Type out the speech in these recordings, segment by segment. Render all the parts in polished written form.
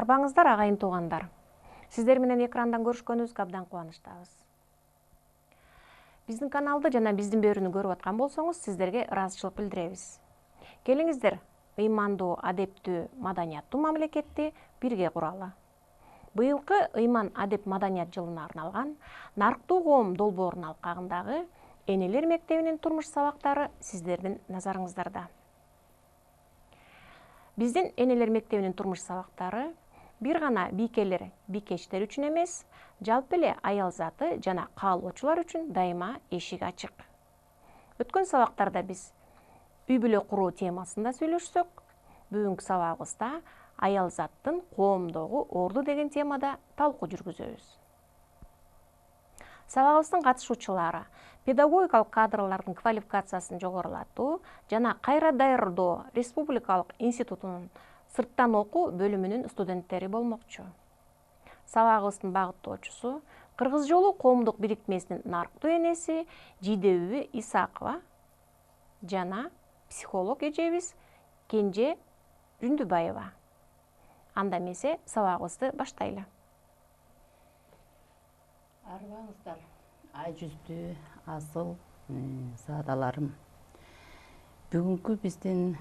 Арбаңыздар, агайын туугандар. Сиздер менен экрандан көрүшкөнүбүзгө абдан кубанычтабыз. Биздин каналды жана биздин берүүнү көрүп аткан болсоңуз, сиздерге ыраазычылык билдиребиз. Келиңиздер, ыймандуу, адептүү, маданияттуу мамлекетти бирге куралы. Быйылкы ыйман адеп маданият жылына арналган Нарыктуу коом долбоорунун алкагындагы Энелер мектебинин турмуш сабактары сиздердин назарыңыздарда. Биздин Энелер мектебинин турмуш сабактары бир гана бийкелер, бийкечтер үчүн эмес, жалпы эле аял заты жана каалоочулар үчүн дайыма эшик ачык. Өткөн сабактарда биз үй бүлө куруу темасында сүйлөшсөк, бүгүнкү сабагыбызда аял заттын коомдогу орду деген темада талкуу жүргүзөбүз. Сабагыбыздын катышуучулары педагогикалык кадрлардын квалификациясын жогорулатуу жана кайра даярдоо Республикалык институтунун сырттан окуу бөлүмүнүн студенттери болмокчу. Сабагыбыздын багыттоочусу Кыргыз жолу коомдук бириктмесинин нарыктуу энеси Жидебү Исакова жана психолог эжебиз Кенже Жүндүбаева. Анда эмесе сабагыбызды баштайлы. Арбаңыздар, ай жүздүү, асыл заадаларым. Бүгүнкү биздин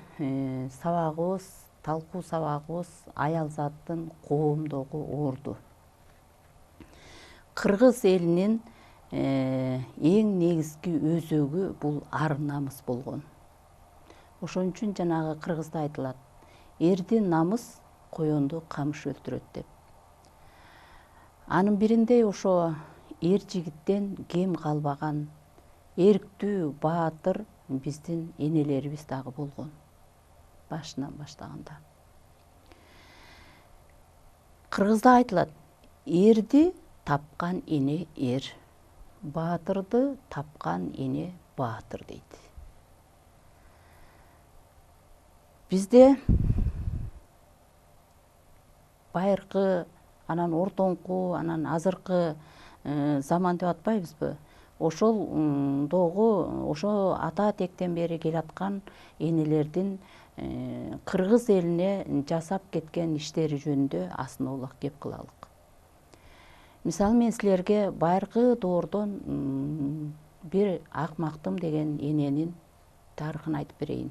сабагыбыз, талкуу сабагыбыз аял заттын коомдогу орду. Кыргыз элинин эң негизги өзөгү бул ар намыс болгон. Ошон үчүн жанагы кыргызда айтылат: эрди намыс, коёнду камыш өлтүрөт деп. Анын бириндей ошо эр жигиттен кем калбаган, эрктүү, баатыр биздин энелерибиз дагы болгон. Башынан баштаганда. Кыргызда айтылат: эрди тапкан эне эр, баатырды тапкан эне баатыр дейт. Бизде байыркы, анан ортоңку, анан азыркы заман деп атпайбызбы? Ошо ата тектен бери келаткан энелердин кыргыз элине жасап кеткен иштери жөнүндө асыноолак кеп кылалык. Мисалы мен силерге байыркы доордон бир Акмактым деген эненин тарыхын айтып берейин.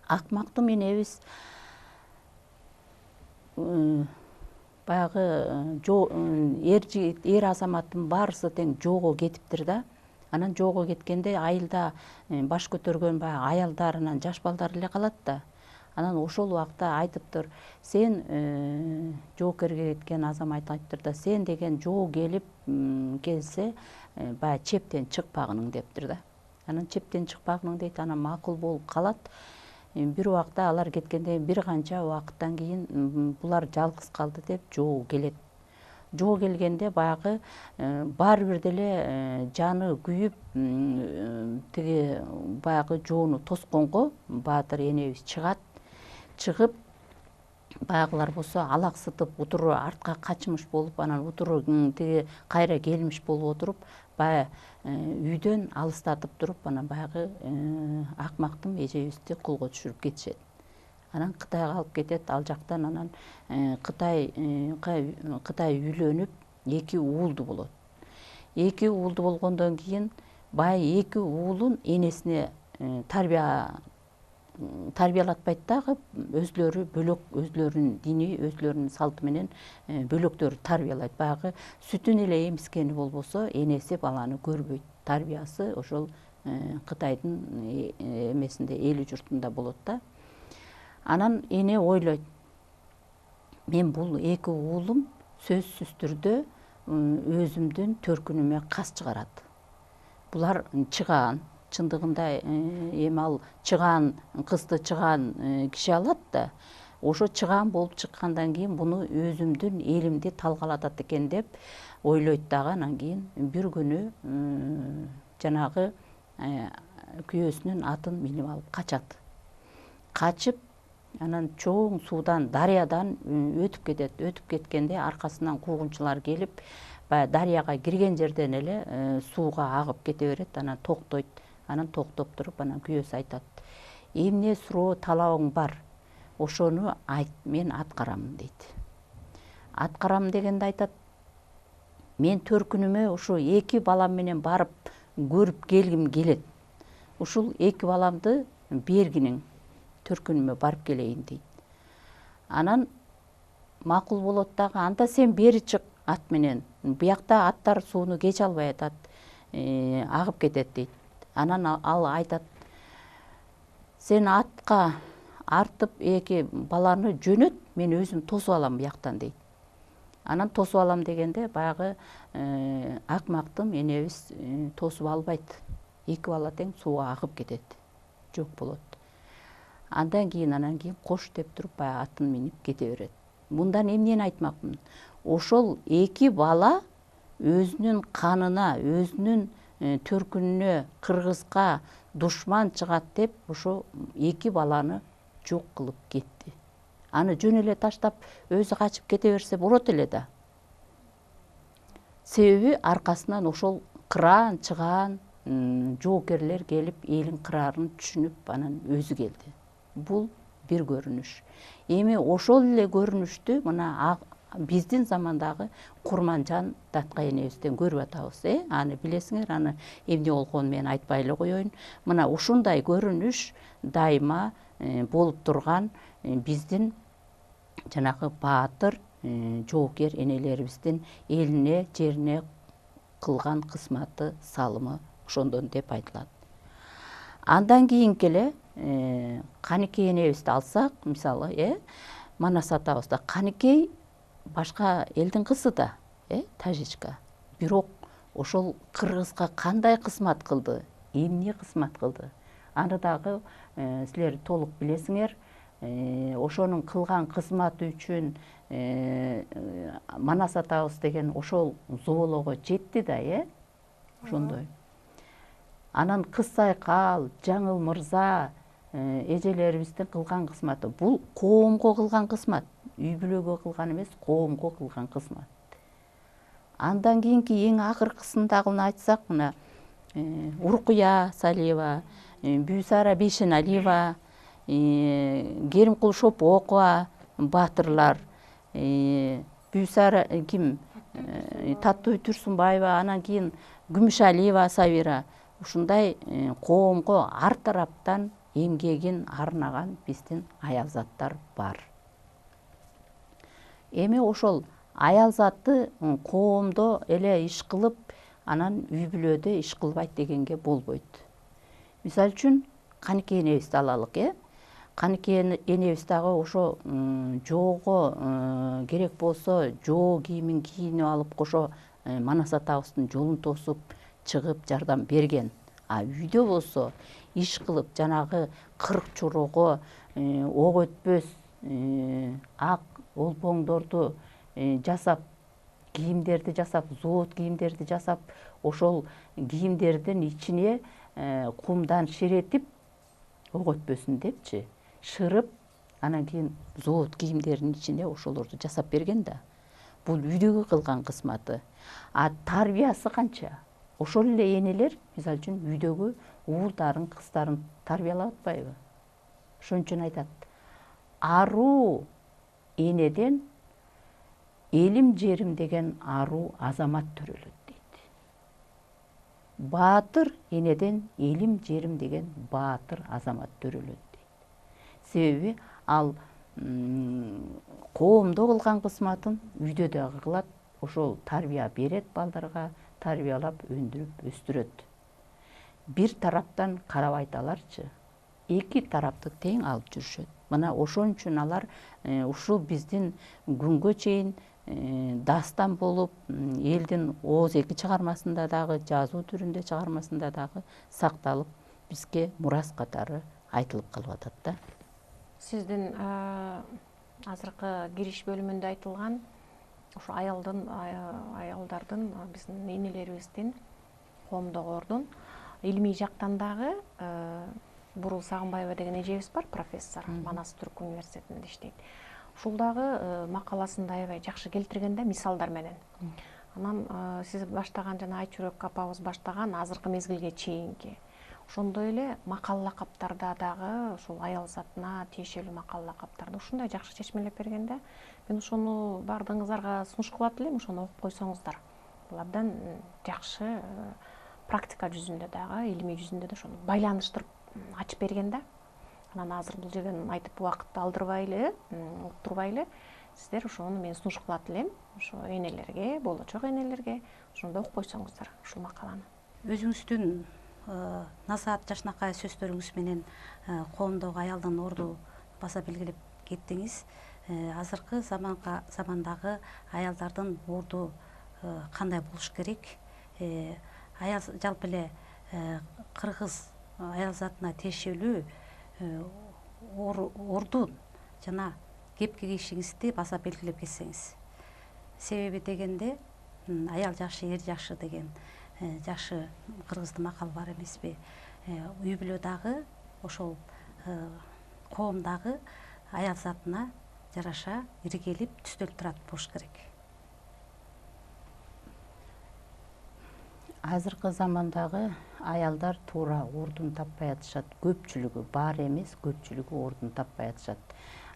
Акмактым энебиз баягы эр азаматтын баарысы тең жоого кетиптир да. Анан жоого кеткенде айылда баш көтөргөн баягы аялдар, анан жаш балдар эле калат да. Анан ошол убакта айтыптыр: сен жоокерге кеткен азамат айтыптыр да, сен деген жоо келсе баягы чептен чыкпагының дептир да. Анан чептен чыкпагының дейт, анан макул болуп калат. Бир убакта алар кеткенде бир канча убакыттан кийин булар жалгыз калды деп жоо келет. Жоо келгенде баягы баары бир деле жаны күйүп, тиги баягы жоону тосконго баатыр энебиз чыгат. Чыгып, баягылар болсо алаксытып, утуру артка качмыш болуп, анан утуру тиги кайра келмиш болуп отуруп, баягы үйдөн алыстатып туруп, анан баягы Акмактым эжебизди кулго түшүрүп кетишет. Анан Кытайга алып кетет, ал жактан анан Кытай үйлөнүп, 2 уулду болот. 2 уулду болгондон кийин баягы 2 уулун энесине тарбиялатпайт дагы, өзлөрү бөлөк, өзлөрүнүн дини, өзлөрүнүн салты менен бөлөктөрү тарбиялайт. Баягы сүтүн эле эмискени болбосо, энеси баланы көрбөйт. Тарбиясы ошол Кытайдын эмесинде, эли журтунда болот да. Анан эне ойлойт: мен бул 2 уулум сөзсүз түрдө өзүмдүн төркүнүмө кас чыгарат. Булар чыгаан. Чындыгында эми ал чыгаан, кызды чыгаан киши алат да. Ошо чыгаан болуп чыккандан кийин буну өзүмдүн элимди талкалатат экен деп ойлойт дагы. Анан кийин бир күнү жанагы күйөөсүнүн атын минип алып качат. Качып, анан чоң суудан, дарыядан өтүп кетет. Өтүп кеткенде аркасынан куугунчулар келип, баягы дарыяга кирген жерден эле сууга агып кете берет. Анан токтойт. Анан токтоп туруп, анан күйөөсү айтат: эмне суроо талабың бар, ошону айт, мен аткарамын дейт. аткарам дегенде айтат, мен төркүнүмө ушу 2 балам менен барып көрүп келгим келет. Ушул 2 баламды бергиниң төркүнүмө барып келейин дейт. Анан макул болот дагы, анда сен бери чык ат менен. Буякта аттар сууну кече албай атат, агып кетет дейт. Анан ал айтат, сен атка артып 2 баланы жөнөт, мен өзүм тосуп алам бияктан дейт. Анан тосуп алам дегенде баягы акмактым энебиз тосуп албайт. 2 бала тең сууга агып кетет, жок болот. Анан кийин кош деп туруп баягы атын минип кете берет. Мындан эмнени айтмакмын? Ошол 2 бала өзүнүн канына, өзүнүн төркүнүнө кыргызга душман чыгат деп ошо 2 баланы жок кылып кетти. Аны жөн эле таштап өзү качып кете берсе болот эле да. Себеби аркасынан ошол кыраан чыгаан жоокерлер келип элин кыраарын түшүнүп анан өзү келди. Бул бир көрүнүш. Эми ошол эле көрүнүштү мына биздин замандагы Курманжан Датка энебизден көрүп атабыз. Аны билесиңер, аны эмне болгонун мен айтпай эле коеюн. Мына ушундай көрүнүш дайыма болуп турган биздин жанагы баатыр жоокер энелерибиздин элине, жерине кылган кызматы, салымы ошондон деп айтылат. Андан кийинки эле Каныкей энебизди алсак, мисалы, Манас атабызда Каныкей башка элдин кызы да, тажичка. Бирок ошол кыргызга кандай кызмат кылды, эмне кызмат кылды? Аны дагы силер толук билесиңер. Ошонун кылган кызматы үчүн Манас атабыз деген ошол зоолого жетти да, ошондой. Анан Кыз Сайкал, Жаңыл Мырза эжелерибиздин кылган кызматы бул коомго кылган кызмат, үй бүлөгө кылган эмес, коомго кылган кызмат. Андан кийинки эң акыркысын дагы айтсак, мына Уркуя Салиева, Бүйсара Бейшеналиева, Керимкул Шопокова баатырлар, Бүйсара Таттуу Турсунбаева, анан кийин Күмүшалиева Сабира, ушундай коомго ар тараптан эмгегин арнаган биздин аялзаттар бар. Эми ошол аялзаты коомдо эле иш кылып, анан үй бүлөдө иш кылбайт дегенге болбойт. Мисалы үчүн Каныкей энебизди алалык, Каныкей энебиз дагы ошо жоого керек болсо жоо кийимин кийинип алып, ошо Манас атабыздын жолун тосуп чыгып жардам берген. А үйдө болсо иш кылып, жанагы кырк чорого ок өтпөс ак олпоңдорду жасап, кийимдерди жасап, зоот кийимдерди жасап, ошол кийимдердин ичине кумдан ширетип, ок өтпөсүн депчи, шырып, анан кийин зоот кийимдеринин ичине ошолорду жасап берген да. Бул үйдөгү кылган кызматы. А тарбиясы канча? Ошол эле энелер, мисалы үчүн, үйдөгү уулдарын, кыздарын тарбиялап атпайбы? Ошон үчүн айтат, аруу энеден элим жерим деген аруу азамат төрөлөт дейт. Баатыр энеден элим жерим деген баатыр азамат төрөлөт дейт. Себеби ал коомдо кылган кызматын үйдө дагы кылат, ошол тарбия берет балдарга, тарбиялап өндүрүп өстүрөт. Бир тараптан карабайт аларчы, эки тарапты тең алып жүрүшөт. Мына ошон үчүн алар ушул биздин күнгө чейин дастан болуп, элдин ооз эки чыгармасында дагы, жазуу түрүндө чыгармасында дагы сакталып, бизге мурас катары айтылып калып атат да. Сиздин азыркы кириш бөлүмүндө айтылган ушу аялдардын, биздин энелерибиздин, коомдогордун илимий жактан дагы Бурул Сагынбаева деген эжебиз бар, профессор, Манас Түрк университетинде иштейт. Ушул дагы макаласында аябай жакшы келтирген да, мисалдар менен. Анан сиз баштаган, жана Айчүрөк апабыз баштаган азыркы мезгилге чейинки Ошондой эле макал лакаптарда дагы ушул аял затына тиешелүү макал лакаптарды ушундай жакшы чечмелеп берген да. Мен ошону баардыгыңыздарга сунуш кылат элем, ошону окуп койсоңуздар. Бул абдан жакшы практика жүзүндө дагы, илимий жүзүндө да ошону байланыштырып ачып берген да. Анан азыр бул жерден айтып убакытты алдырбайлы, уктурбайлы, сиздер ошону мен сунуш кылат элем. Ошо энелерге, болочок энелерге ошондо окуп койсоңуздар ушул макаланы. Өзүңүздүн насаат жашынакай сөздөрүңүз менен коомдогу аялдын орду баса белгилеп кеттиңиз. Азыркы замандагы аялдардын орду кандай болуш керек? Аял жалпы эле кыргыз аял затына тиешелүү ордун жана кепки кийишиңизди баса белгилеп кетсеңиз. Себеби дегенде аял жакшы, эр жакшы деген жакшы кыргызда макал бар эмеспи? Үй бүлөдагы ошол коомдагы аял затына жараша иргелип түстөлүп турат болуш керек. Азыркы замандагы аялдар туура ордун таппай атышат. Көпчүлүгү, бар эмес, көпчүлүгү ордун таппай атышат.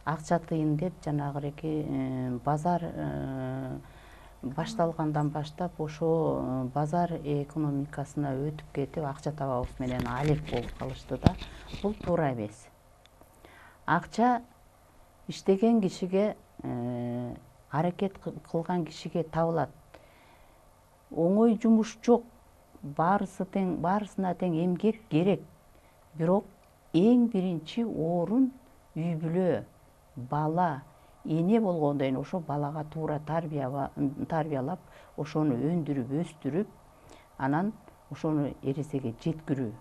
Акча тыйын деп жанагыреки базар башталгандан баштап ошо базар экономикасына өтүп кетип, акча табабыз менен алек болуп калышты да. Бул туура эмес. Акча иштеген кишиге, аракет кылган кишиге табылат. Оңой жумуш жок. Баарысына тең эмгек керек. Бирок эң биринчи орун үй бүлө, бала, эне болгондон кийин ошо балага туура тарбиялап, ошону өндүрүп, өстүрүп, анан ошону эресеге жеткирүү.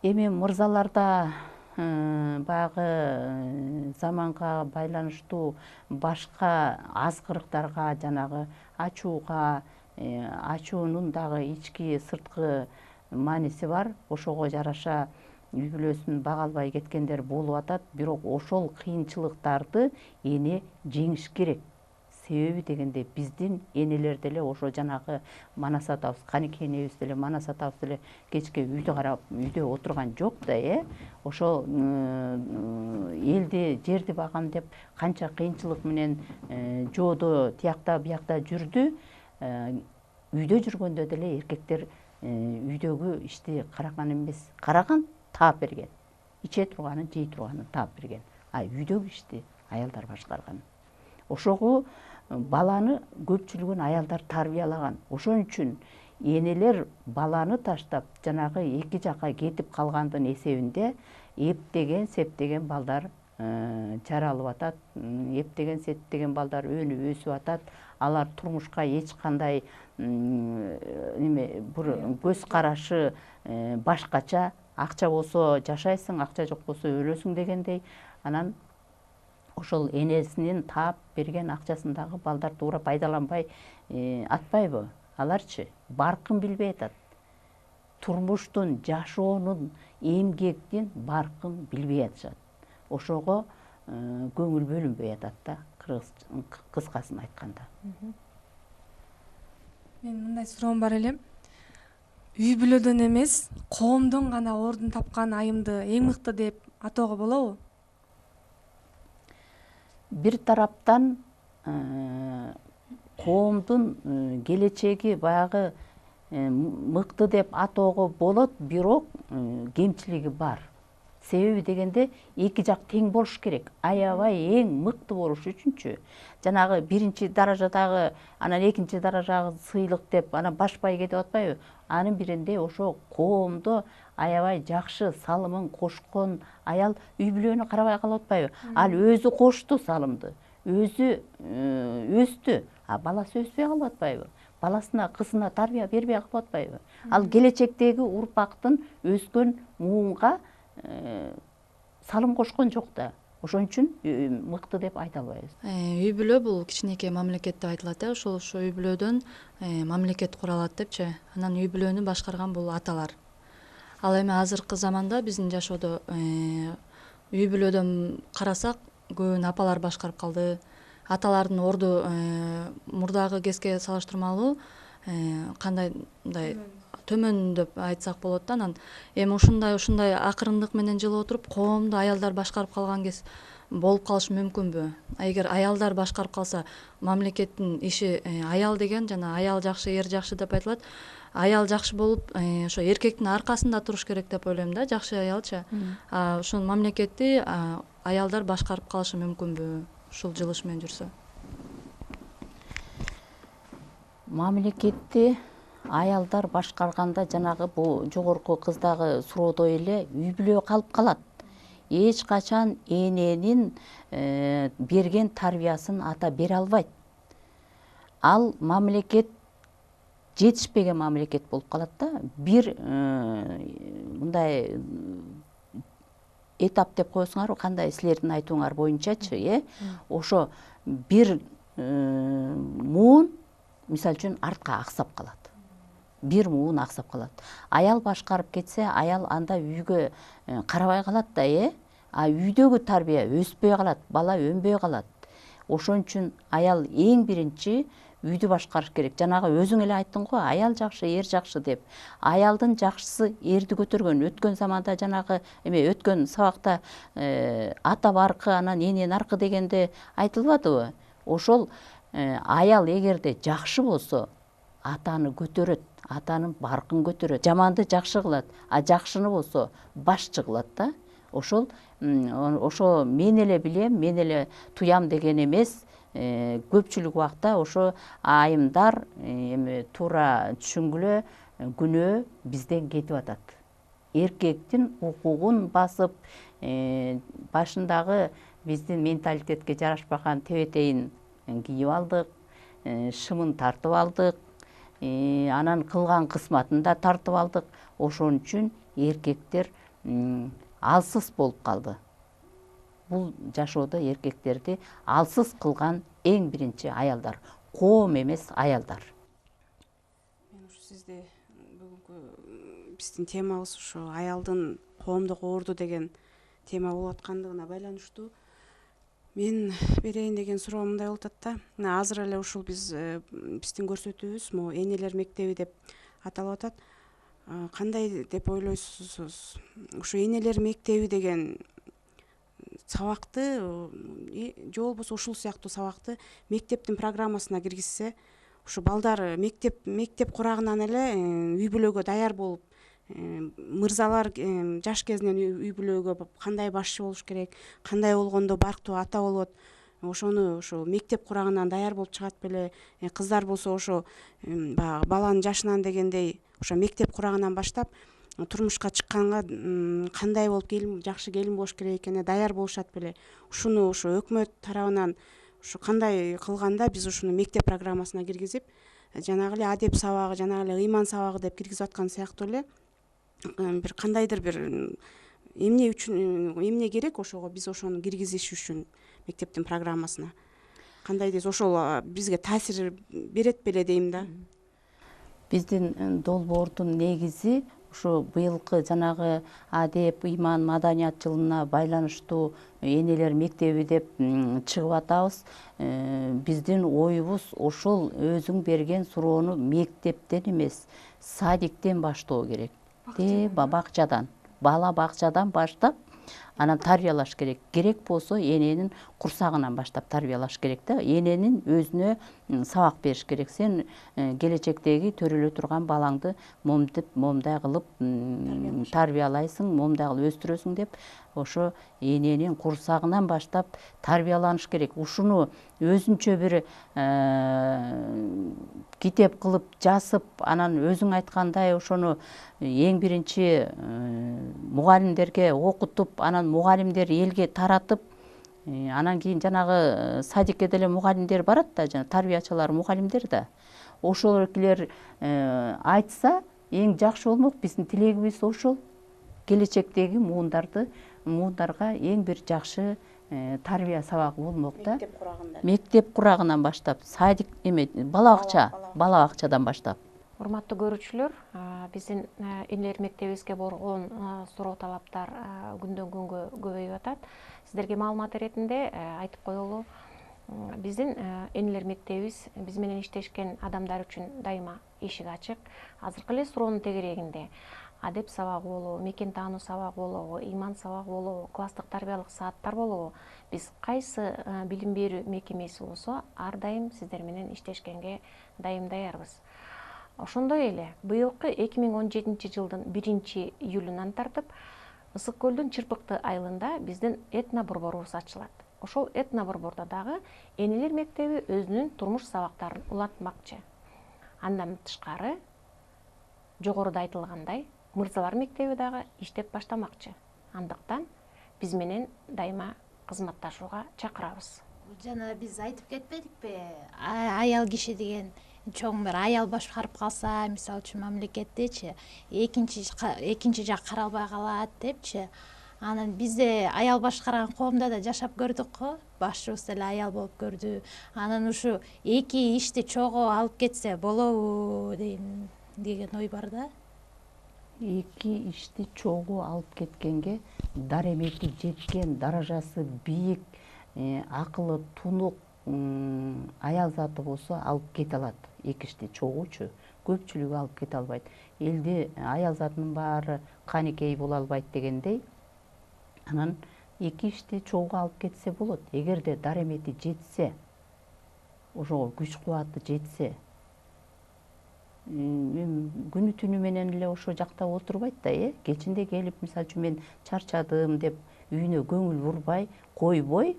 Эми мырзаларда баягы заманга байланыштуу башка азгырыктарга, жанагы ачууга, ачуунун дагы ички сырткы мааниси бар. Ошого жараша үй бүлөсүн бага албай кеткендер болуп атат. Бирок ошол кыйынчылыктарды эне жеңиш керек. Себеби дегенде биздин энелер деле ошо жанагы манас атабыз, Канеке энебиз деле, манас атабыз деле кечке үйдө карап, үйдө отурган жок да, ошол элди, жерди багам деп канча кыйынчылык менен жоодо тиякта биякта жүрдү. Үйдө жүргөндө деле эркектер үйдөгү ишти караган эмес, караган, таап берген. Иче турганын, жей турганын таап берген. Үйдөгү ишти аялдар башкарган. Ошого баланы көпчүлүгүн аялдар тарбиялаган. Ошон үчүн энелер баланы таштап, жанагы эки жакка кетип калгандын эсебинде эптеген, септеген балдар жаралып атат. Эптеген, септеген балдар өнүп өсүп атат. Алар турмушка эч кандай көз карашы башкача. Акча болсо жашайсың, акча жок болсо өлөсүң дегендей. Анан ошол энесинин таап берген акчасын дагы балдар туура пайдаланбай атпайбы? Аларчы баркын билбей атат. Турмуштун, жашоонун, эмгектин баркын билбей атышат. Ошого көңүл бөлүнбөй атат да, кыскасын айтканда. Мен мындай суроом бар элем. Үй бүлөдөн эмес, коомдон гана ордун тапкан айымды эң мыкты деп атоого болобу? Бир тараптан коомдун келечеги баягы мыкты деп атоого болот, бирок кемчилиги бар. Себеби дегенде эки жак тең болуш керек. Аябай эң мыкты болуш үчүнчү жанагы биринчи даражадагы, анан экинчи даражадагы сыйлык деп анан башпай кетип атпайбы? Анын биринде ошо коомдо аябай жакшы салымын кошкон аял үй бүлөнү карабай калып атпайбы? Ал өзү кошту салымды, өзү өстү, баласы өспөй калып атпайбы? Баласына, кызына тарбия бербей калып атпайбы? Ал келечектеги урпактын өскөн муунга салым кошкон жок да. Ошон үчүн мыкты деп айта албайбыз. Үй бүлө бул кичинекей мамлекет деп айтылат, ошол үй бүлөдөн мамлекет куралат депчи. Анан үй бүлөнү башкарган бул аталар. Ал эми азыркы заманда биздин жашоодо үй бүлөдөн карасак, көбүн апалар башкарып калды. Аталардын орду мурдагы кезге салыштырмалуу кандай мындай төмөн деп айтсак болот да. Анан эми ушундай акырындык менен жылы отуруп коомду аялдар башкарып калган кез болуп калышы мүмкүнбү? Эгер аялдар башкарып калса, мамлекеттин иши аял деген жана аял жакшы, эр жакшы деп айтылат. Аял жакшы болуп, ошо эркектин аркасында туруш керек деп ойлойм да, жакшы аялчы. Ушул мамлекетти аялдар башкарып калышы мүмкүнбү? Ушул жылыш менен жүрсө. Мамлекетти аялдар башкарганда жанагы бул жогорку кыздагы суроодой эле үй бүлө калып калат. Эч качан эненин берген тарбиясын ата бере албайт. Ал мамлекет жетишпеген мамлекет болуп калат да. Бир мындай этап деп коесуңарбы, кандай силердин айтууңар боюнчачы, ошо бир муун мисалы үчүн артка аксап калат. Бир муун аксап калат. Аял башкарып кетсе, аял анда үйгө карабай калат да, а үйдөгү тарбия өспөй калат, бала өнбөй калат. Ошон үчүн аял эң биринчи үйдү башкарыш керек. Жанагы өзүң эле айттың го, аял жакшы, эр жакшы деп. Аялдын жакшысы эрди көтөргөн. Өткөн заманда жанагы өткөн сабакта ата баркы, анан энен аркы дегенде айтылбадыбы? Ошол аял эгерде жакшы болсо, атаны көтөрөт, атанын баркын көтөрөт, жаманды жакшы кылат, а жакшыны болсо башчы кылат да. Ошо мен эле билем, мен эле туям деген эмес. Көпчүлүк убакта ошо айымдар эми туура түшүнгүлө, күнөө бизден кетип атат. Эркектин укугун басып, башындагы биздин менталитетке жарашпаган тебетейин кийип алдык, шымын тартып алдык, анан кылган кысматын да тартып алдык. Ошон үчүн эркектер алсыз болуп калды. Бул жашоодо эркектерди алсыз кылган эң биринчи аялдар, коом эмес аялдар. Мен ушу сизди бүгүнкү биздин темабыз ушу аялдын коомдук орду деген тема болуп аткандыгына байланыштуу. Мен берейин деген суроо мындай болуп атат да. Азыр эле ушул биздин көрсөтүүбүз могу энелер мектеби деп аталып атат. Кандай деп ойлойсуз? Ушу энелер мектеби деген сабакты же болбосо ушул сыяктуу сабакты мектептин программасына киргизсе, ушу балдар мектеп курагынан эле үй бүлөгө даяр болуп, мырзалар жаш кезинен үй бүлөгө кандай башчы болуш керек, кандай болгондо барктуу ата болот, ошону ошо мектеп курагынан даяр болуп чыгат беле. Кыздар болсо ошо баягы баланын жашынан дегендей ошо мектеп курагынан баштап турмушка чыкканга кандай болуп жакшы келин болуш керек экенине даяр болушат беле. Ушуну ошо өкмөт тарабынан ушу кандай кылганда биз ушуну мектеп программасына киргизип, жанагы эле адеп сабагы, жанагы эле ыйман сабагы деп киргизип аткан сыяктуу эле бир кандайдыр бир эмне керек ошого биз ошону киргизиш үчүн мектептин программасына. Кандай дейсиз, ошол бизге таасир берет беле дейм да. Биздин долбоордун негизи ушу быйылкы жанагы адеп, ыйман, маданият жылына байланыштуу энелер мектеби деп чыгып атабыз. Биздин оюбуз ошол өзүң берген суроону мектептен эмес, садиктен баштоо керек. Бакчадан, бала бакчадан баштап анан тарбиялаш керек. Керек болсо эненин курсагынан баштап тарбиялаш керек да. Эненин өзүнө сабак бериш керек. Сен келечектеги төрөлө турган балаңды момдай кылып тарбиялайсың, момдай кылып өстүрөсүң деп ошо эненин курсагынан баштап тарбияланыш керек. Ушуну өзүнчө бир китеп кылып жазып, анан өзүң айткандай ошону эң биринчи мугалимдерге окутуп, анан мугалимдер элге таратып, анан кийин жанагы садикке деле мугалимдер барат да, жана тарбиячылар мугалимдер да. Ошолор айтса эң жакшы болмок. Биздин тилегибиз ошол. Келечектеги муундарга эң бир жакшы тарбия сабагы болмок да. Мектеп курагынан баштап, садик бала бакчадан баштап. Урматтуу көрүүчүлөр, биздин энелер мектебибизге болгон суроо талаптар күндөн күнгө көбөйүп атат. Сиздерге маалымат иретинде айтып коелу, Биздин энелер мектебибиз биз менен иштешкен адамдар үчүн дайыма эшик ачык. Азыркы эле суроонун тегерегинде адеп сабагы болобу, мекен таануу сабагы болобу, иман сабагы болобу, класстык тарбиялык сааттар болобу, биз кайсы билим берүү мекемеси болсо ар дайым сиздер менен иштешкенге дайым даярбыз. Ошондой эле быйылкы 2017 жылдын 1-июлунан тартып Ысык көлдүн Чырпыкты айылында биздин этно борборубуз ачылат. Ошол этно борбордо дагы энелер мектеби өзүнүн турмуш сабактарын улантмакчы. Андан тышкары жогоруда айтылгандай мырзалар мектеби дагы иштеп баштамакчы. Андыктан биз менен дайыма кызматташууга чакырабыз. Жана биз айтып кетпедикпи, аял киши деген чоң бир аял башкарып калса, мисалы үчүн мамлекеттечи экинчи жак каралбай калат депчи. Анан бизде аял башкарган коомдо да жашап көрдүк го, башчыбыз деле аял болуп көрдү. Анан ушу эки ишти чогуу алып кетсе болобу деген ой бар да. Эки ишти чогуу алып кеткенге даремети жеткен, даражасы бийик, акылы тунук аял заты болсо алып кете алат. Эки ишти чогуучу, көпчүлүгү алып кете албайт. Элде аял затынын баары канекей боло албайт дегендей, анан эки ишти чогуу алып кетсе болот. Эгерде даремети жетсе, ошого күч кубаты жетсе, күнү түнү менен эле ошо жакта отурбайт да, кечинде келип, мисалы үчүн мен чарчадым деп үйүнө көңүл бурбай, койбой,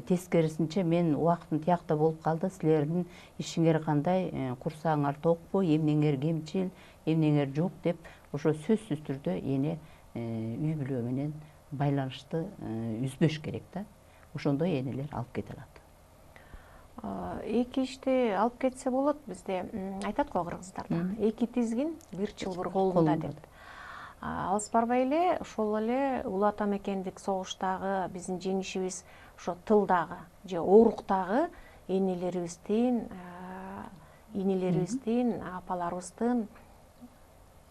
тескерисинче мен убактым тиякта болуп калды, силердин ишиңер кандай, курсагыңар токпу, эмнеңер кемчил, эмнеңер жок деп ошо сөзсүз түрдө эне үй бүлө менен байланышты үзбөш керек да. Ошондой энелер алып кете алат. Эки ишти алып кетсе болот, бизде айтат го кыргыздарда. Эки тизгин бир чылбыр колунда деп. Алыс барбай эле, ошол эле Улуу Ата Мекендик согуштагы биздин жеңишибиз ошо тылдагы же ооруктагы энелерибиздин, инелерибиздин, апаларыбыздын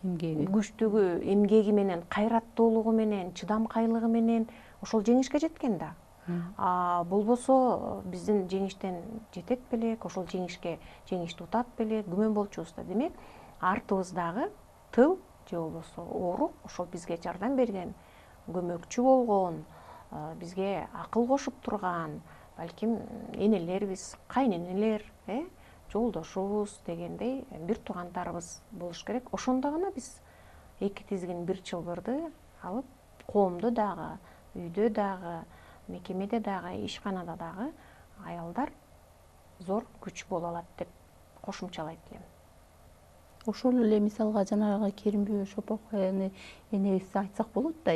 күчтүгү, эмгеги менен, кайраттуулугу менен, чыдамкайлыгы менен ошол жеңишке жеткен да. Болбосо биздин жеңиштен жетет белек, ошол жеңишти утат белек, күмөн болчубуз да. Демек, артыбыздагы тыл же болбосо оорук ошол бизге жардам берген, көмөкчү болгон, бизге акыл кошуп турган, балким энелерибиз, кайненелер, жолдошубуз дегендей бир туугандарыбыз болуш керек. Ошондо гана биз эки тизгин бир чылбырды алып, коомдо дагы, үйдө дагы, мекемеде дагы, ишканада дагы аялдар зор күч боло алат деп кошумчалайт элем. Ошол эле мисалга жанагы Керимбүй Шопок энебиз айтсак болот да,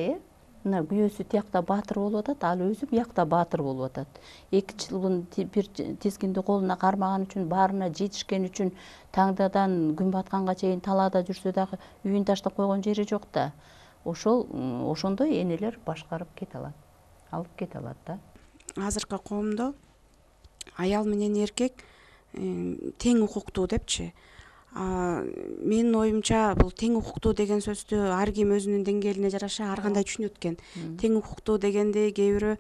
мына күйөөсү тиякта баатыр болуп атат, ал өзү биякта баатыр болуп атат. Эки чылбырын бир тизгинди колуна кармаган үчүн, баарына жетишкен үчүн таңдадан күн батканга чейин талаада жүрсө дагы үйүн таштап койгон жери жок да. Ошондой энелер башкарып кете алат, алып кете алат да. Азыркы коомдо аял менен эркек тең укуктуу депчи. Менин оюмча бул тең укуктуу деген сөздү ар ким өзүнүн деңгээлине жараша ар кандай түшүнөт экен. Тең укуктуу дегенде кээ бирөө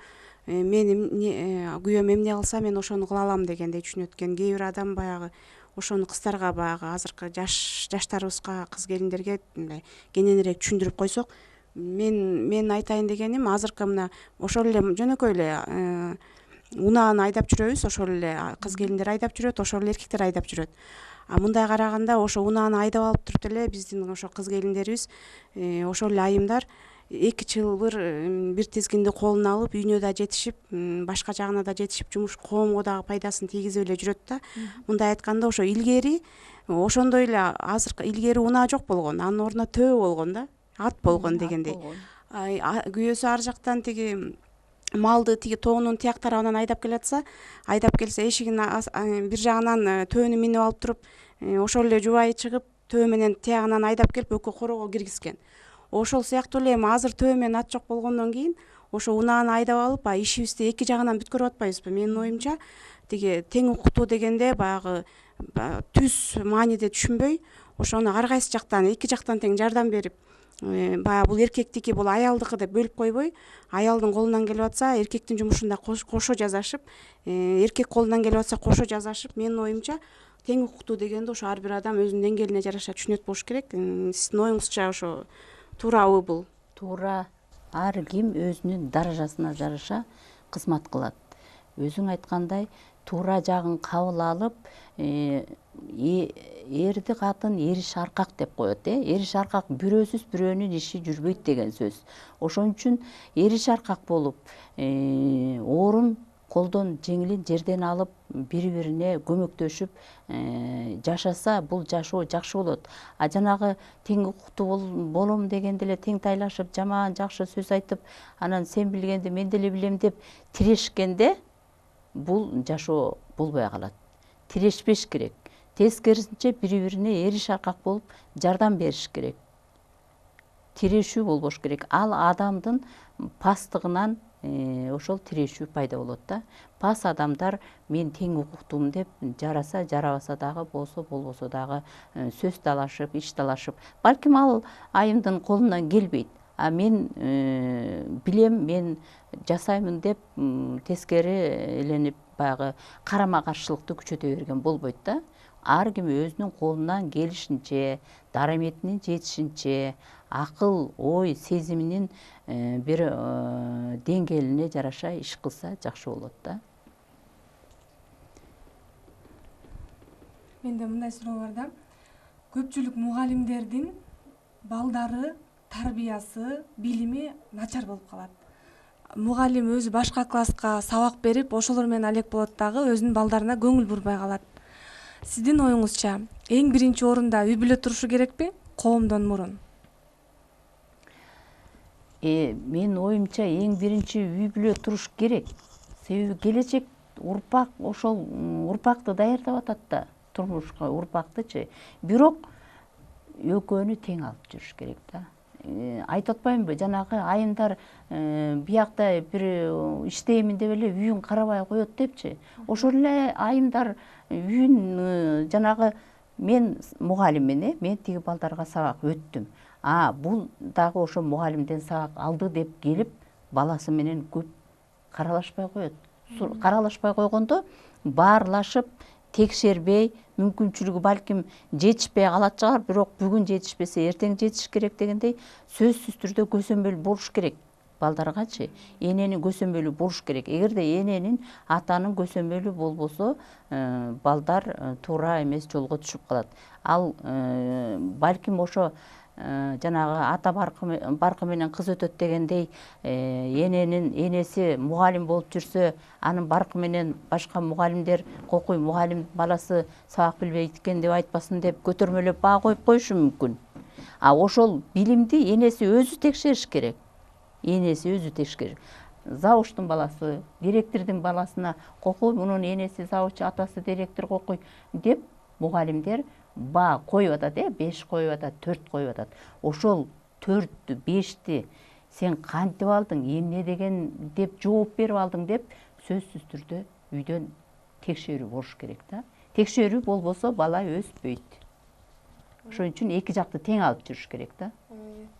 мен күйөөм эмне кылса мен ошону кыла алам дегендей түшүнөт экен. Кээ бир адам баягы ошону кыздарга, баягы азыркы жаштарыбызга, кыз келиндерге мындай кененирээк түшүндүрүп койсок, мен айтайын дегеним, азыркы мына ошол эле жөнөкөй эле унааны айдап жүрөбүз, ошол эле кыз келиндер айдап жүрөт, ошол эле эркектер айдап жүрөт. Мындай караганда ошо унааны айдап алып туруп эле биздин ошо кыз келиндерибиз, ошол эле айымдар эки чылбыр бир тизгинди колуна алып, үйүнө да жетишип, башка жагына да жетишип, жумуш коомго дагы пайдасын тийгизип эле жүрөт да. Мындай айтканда, ошо илгери ошондой эле азыркы илгери унаа жок болгон, анын ордуна төө болгон да, ат болгон дегендей. Күйөөсү ар жактан тиги малды тиги тоонун тияк тарабынан айдап келатса, айдап келсе эшигин бир жагынан төөнү минип алып туруп, ошол эле жубайы чыгып, төө менен тиягынан айдап келип экөө корого киргизген. Ошол сыяктуу эле азыр төө менен ат жок болгондон кийин ошо унааны айдап алып, ишибизди эки жагынан бүткөрүп атпайбызбы? Менин оюмча, тиги тең укуктуу дегенде баягы түз мааниде түшүнбөй, ошону ар кайсы жактан, эки жактан тең жардам берип, баягы бул эркектики, бул аялдыкы деп бөлүп койбой, аялдын колунан келип атса эркектин жумушунда кошо жасашып, эркек колунан келип атса кошо жасашып, менин оюмча тең укуктуу дегенди ошо ар бир адам өзүнүн деңгээлине жараша түшүнөт болуш керек. Сиздин оюңузча ошо туурабы бул? Туура. Ар ким өзүнүн даражасына жараша кызмат кылат. Өзүң айткандай, туура жагын кабыл алып, эрди катын эриш аркак деп коет. Эриш аркак бирөөсүз бирөөнүн иши жүрбөйт деген сөз. Ошон үчүн эриш аркак болуп, оорун колдон жеңилин жерден алып, бири-бирине көмөктөшүп жашаса, бул жашоо жакшы болот. А жанагы тең укуктуу болом дегенде эле тең тайлашып, жаман жакшы сөз айтып, анан сен билгенди мен деле билем деп тирешкенде, бул жашоо болбой калат. Тирешпеш керек. Тескерисинче бири-бирине эриш аркак болуп жардам бериш керек. Тирешүү болбош керек. Ал адамдын пастыгынан ошол тирешүү пайда болот да. Пас адамдар мен тең укуктуумун деп жараса, жарабаса дагы, болбосо дагы сөз талашып, иш талашып, балким ал айымдын колунан келбейт. А мен билем, мен жасаймын деп тескери эленип баягы карама каршылыкты күчөтө берген болбойт да. Ар ким өзүнүн колунан келишинче, дараметинин жетишинче, акыл, ой, сезиминин бир деңгээлине жараша иш кылса жакшы болот да. Менде мындай суроо бар да. Көпчүлүк мугалимдердин балдары тарбиясы, билими начар болуп калат. Мугалим өзү башка класска сабак берип, ошолор менен алек болот дагы, өзүнүн балдарына көңүл бурбай калат. Сиздин оюңузча, эң биринчи орунда үй бүлө турушу керекпи, коомдон мурун? Менин оюмча эң биринчи үй бүлө туруш керек. Себеби келечек урпак, ошол урпакты даярдап атат да, турмушка урпактычы. Бирок экөөнү тең алып жүрүш керек да. Айтып атпаймынбы, жанагы айымдар биякта бир иштеймин деп эле үйүн карабай коет депчи. Ошол эле айымдар үйүн жанагы мен мугалиммин, мен тиги балдарга сабак өттүм. Бул дагы ошо мугалимден сабак алды деп келип, баласы менен көп каралашпай коет. Каралашпай койгондо баарлашып, текшербей, мүмкүнчүлүгү балким жетишпей калат чыгар, бирок бүгүн жетишпесе эртең жетиш керек дегендей сөзсүз түрдө көсөмөл болуш керек. Балдаргачы эненин көсөмөлү болуш керек. Эгерде эненин, атанын көсөмөлү болбосо, балдар туура эмес жолго түшүп калат. Ал балким ошо жанагы ата баркы менен кыз өтөт дегендей, энеси мугалим болуп жүрсө, анын баркы менен башка мугалимдер кокуй мугалим баласы сабак билбейт экен деп айтпасын деп көтөрмөлөп баа коюп коюшу мүмкүн. Ошол билимди энеси өзү текшериш керек. Энеси өзү текшериш. Завучтун баласы, директордун баласына кокуй, мунун энеси завуч, атасы директор кокуй деп мугалимдер баа коюп атат, 5 коюп атат, 4 коюп атат. Ошол 4-тү, 5-ти сен кантип алдың, эмне деген деп жооп берип алдың деп сөзсүз түрдө үйдөн текшерүү болуш керек да. Текшерүү болбосо бала өспөйт. Ошон үчүн эки жакты тең алып жүрүш керек да.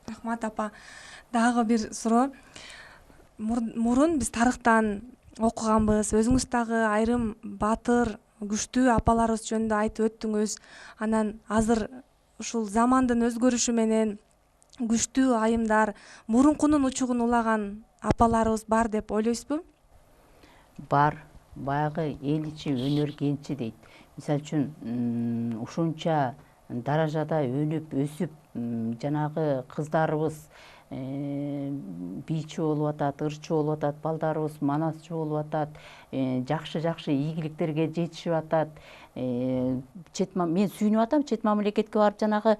Рахмат апа. Дагы бир суроо. Мурун биз тарыхтан окуганбыз, өзүңүз дагы айрым баатыр, күчтүү апаларыбыз жөнүндө айтып өттүңүз. Анан азыр ушул замандын өзгөрүшү менен күчтүү айымдар, мурункунун учугун улаган апаларыбыз бар деп ойлойсузбу? Бар. Баягы эл ичи өнөр кенчи дейт. Мисалы үчүн ушунча даражада өнүп өсүп, жанагы кыздарыбыз бийчи болуп атат, ырчы болуп атат, балдарыбыз манасчы болуп атат, жакшы ийгиликтерге жетишип атат. Мен сүйүнүп атам, чет мамлекетке барып жанагы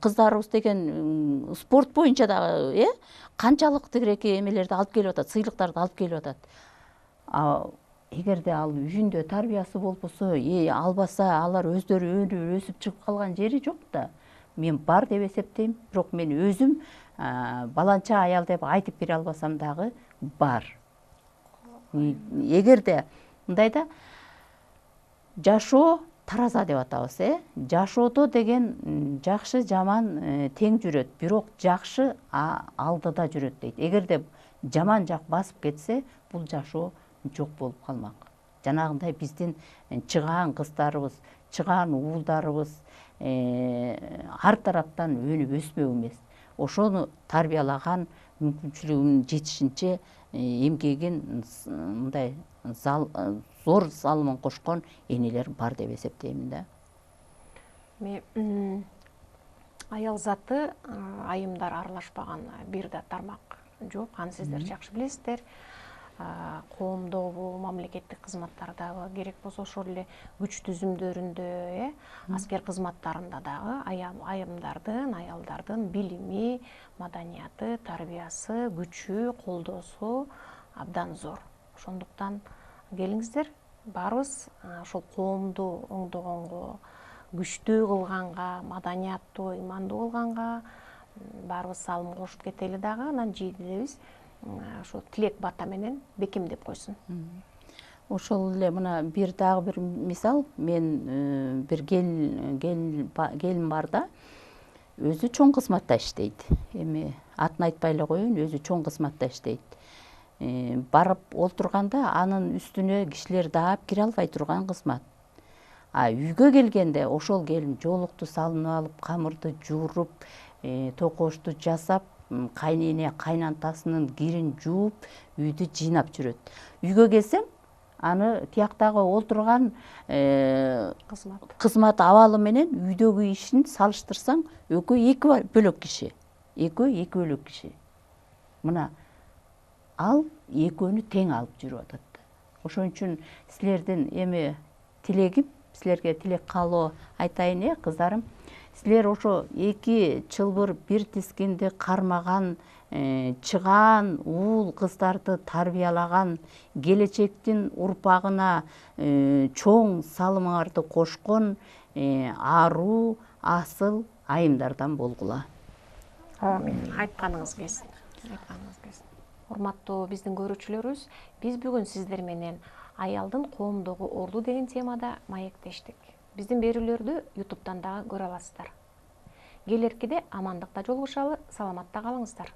кыздарыбыз деген спорт боюнча дагы канчалык тигиреки эмелерди алып келип атат, сыйлыктарды алып келип атат. Эгерде ал үйүндө тарбиясы болбосо, албаса, алар өздөрү өнүп өсүп чыгып калган жери жок да. Мен бар деп эсептейм, бирок мен өзүм баланча аял деп айтып бере албасам дагы бар. Эгерде мындай да, жашоо тараза деп атабыз. Жашоодо деген жакшы жаман тең жүрөт, бирок жакшы алдыда жүрөт дейт. Эгерде жаман жак басып кетсе, бул жашоо жок болуп калмак. Жанагындай биздин чыгаан кыздарыбыз, чыгаан уулдарыбыз ар тараптан өнүп өсмөк эмес. Ошону тарбиялаган, мүмкүнчүлүгүнүн жетишинче эмгегин мындай зор салымын кошкон энелер бар деп эсептеймин да. Аял заты айымдар аралашпаган бир да тармак жок. Аны сиздер жакшы билесиздер. Коомдогу, мамлекеттик кызматтардагы, керек болсо ошол эле күч түзүмдөрүндө, аскер кызматтарында дагы айымдардын, аялдардын билими, маданияты, тарбиясы, күчү, колдоосу абдан зор. Ошондуктан келиңиздер, баарыбыз ошол коомду оңдогонго, күчтүү кылганга, маданияттуу, ыймандуу кылганга баарыбыз салым кошуп кетели дагы. Анан жийдебиз ошо тилек бата менен бекемдеп койсун. Ошол эле мына дагы бир мисал, мен бир келин бар да, өзү чоң кызматта иштейт. Эми атын айтпай эле коеюн, өзү чоң кызматта иштейт. Барып олтурганда анын үстүнө кишилер даап кире албай турган кызмат. Үйгө келгенде ошол келин жоолукту салынып алып, камырды жууруп, токошту жасап, кайнене кайнантасынын кирин жууп, үйдү жыйнап жүрөт. Үйгө келсең, аны тияктагы олтурган кызмат абалы менен үйдөгү ишин салыштырсаң, экөө эки бөлөк киши. Мына ал экөөнү тең алып жүрүп атат. Ошон үчүн силердин эми тилегим, силерге тилек каалоо айтайын, кыздарым. Силер ошо эки чылбыр бир тискинди кармаган, чыгаан уул кыздарды тарбиялаган, келечектин урпагына чоң салымыңарды кошкон аруу, асыл айымдардан болгула. Амин. Айтканыңыз келсин. Урматтуу биздин көрүүчүлөрүбүз, биз бүгүн сиздер менен аялдын коомдогу орду деген темада маектештик. Биздин берүүлөрдү YouTube'дан дагы көрө аласыздар. Келеркиде амандыкта жолугушалы, саламатта калыңыздар.